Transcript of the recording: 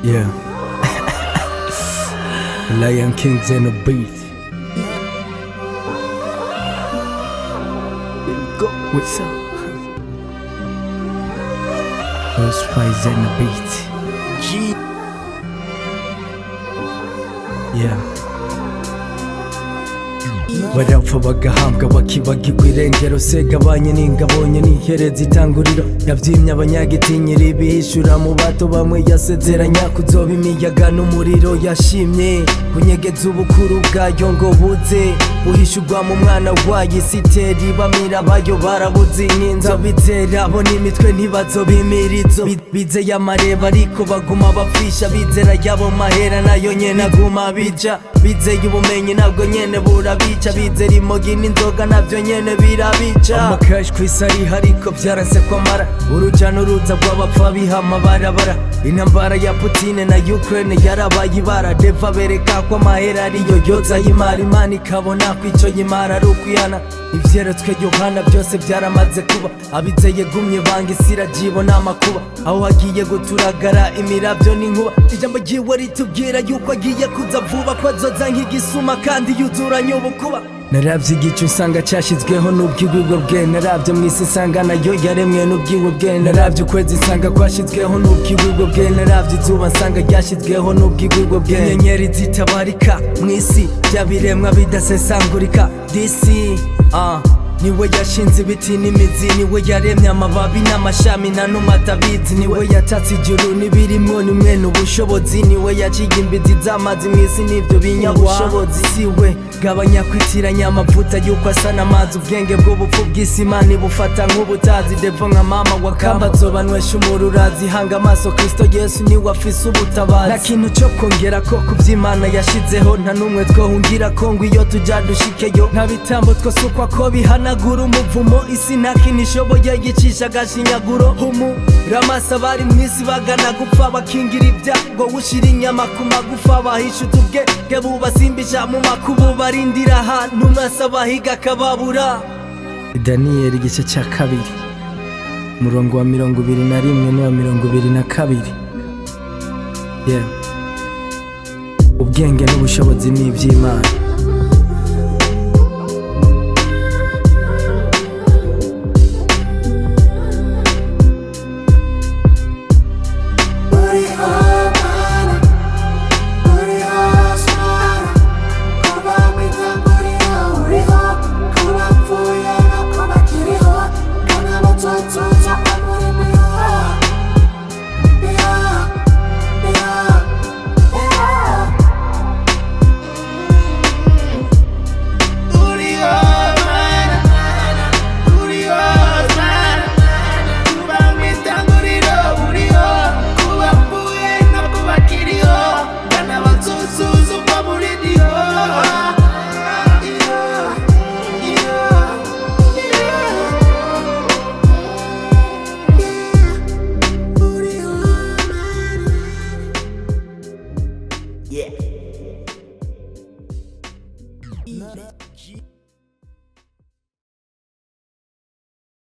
Yeah. Lyon Kings in the beat. Go with some. Those spies in the beat. Yeah. Barapfa bagahambwa bakibagirwa irengero segabanye n'ingabonye n'ihereza itanguriro yavyimye abanyagitinyira ibihishura mu bato bamwe yasezeranya kuzoba imiyaga n'umuriro yashimye kunyegeza ubukuru bwayo ngo buze buhishurwa mu mwana wayo isiteri bamira bayo barabuze inkinzo bizera bo n'imitwe ntibazobimirizo bizeye amareba ariko baguma bapfisha bizera yabo mahera nayo nyene aguma bija bizeye ubumenyi nabwo nyene burabica bizera imogi n'inzoga navyo nyene birabica amakashi kw'isi ariho ariko vyaranse kwamara uruja n'uruza rw'abapfa bihama barabara intambara ya Putine na Ukraine yarabaye ibara deva bereka ko amahera ariyo yoza y'imari imana ikabona ko ico y'imari ari ukwihana ivyeretswe Yohana byose byaramaze kuba abizeye gumye banga isi irajibona amakuba aho hagiye guturagara imiravyo n'inkuba ijambo ryiwe ritubwira yuko agiye kuza vuba ko azoza nk'igisuma kandi yuzuranye ubukuba naravye igicu nsanga cashizweho n'ubwigwigwe bwe naravye mw'isi nsanga nayo yaremwe n'ubwiwe bwe naravye ukwezi nsanga kwashizweho n'ubwigwigwe bwe naravye izuba nsanga ryashizweho n'ubwigwigwe bwe inyenyeri zitabarika mw'isi byabiremwa bidasesangurika disi niwe yashinze ibiti n'imizi niwe yaremye amababi n'amashami na n'umatabizi niwe yatatse ijuru n'ibirimwo nimwe n'ubushobozi niwe yaciye imbizi z'amazi mw'isi n'ivyo binyabushobozi siwe gabanya kwitiranya amavuta yuko asa n'amazi ubwenge bw'ubupfu bw'isi imana ibufata nk'ubutazi devo nka mama wa kamba zobanwesha umururazi hanga amaso Kristo Yesu niwe afise ubutabazi nta kintu co kongera ko kuvy'Imana yashizeho nta n'umwe twohungira ko ngo iyo tuja dushikeyo nta bitambo twosukwa ko bihanagura umuvumo isi nta kintu ishoboye yicisha agashinyaguro ramasa bari mw'isi bagana gupfa bakingira ibyago ushira inyama ku magufa bahisha utubwenge bubasimbisha mu makubu barindira ahantu mwasa bahiga akababura Daniyeli igice cya 2 umurongo wa 21 n'uwa 22. Yeah. Ubwenge n'ubushobozi ni ivy'Imana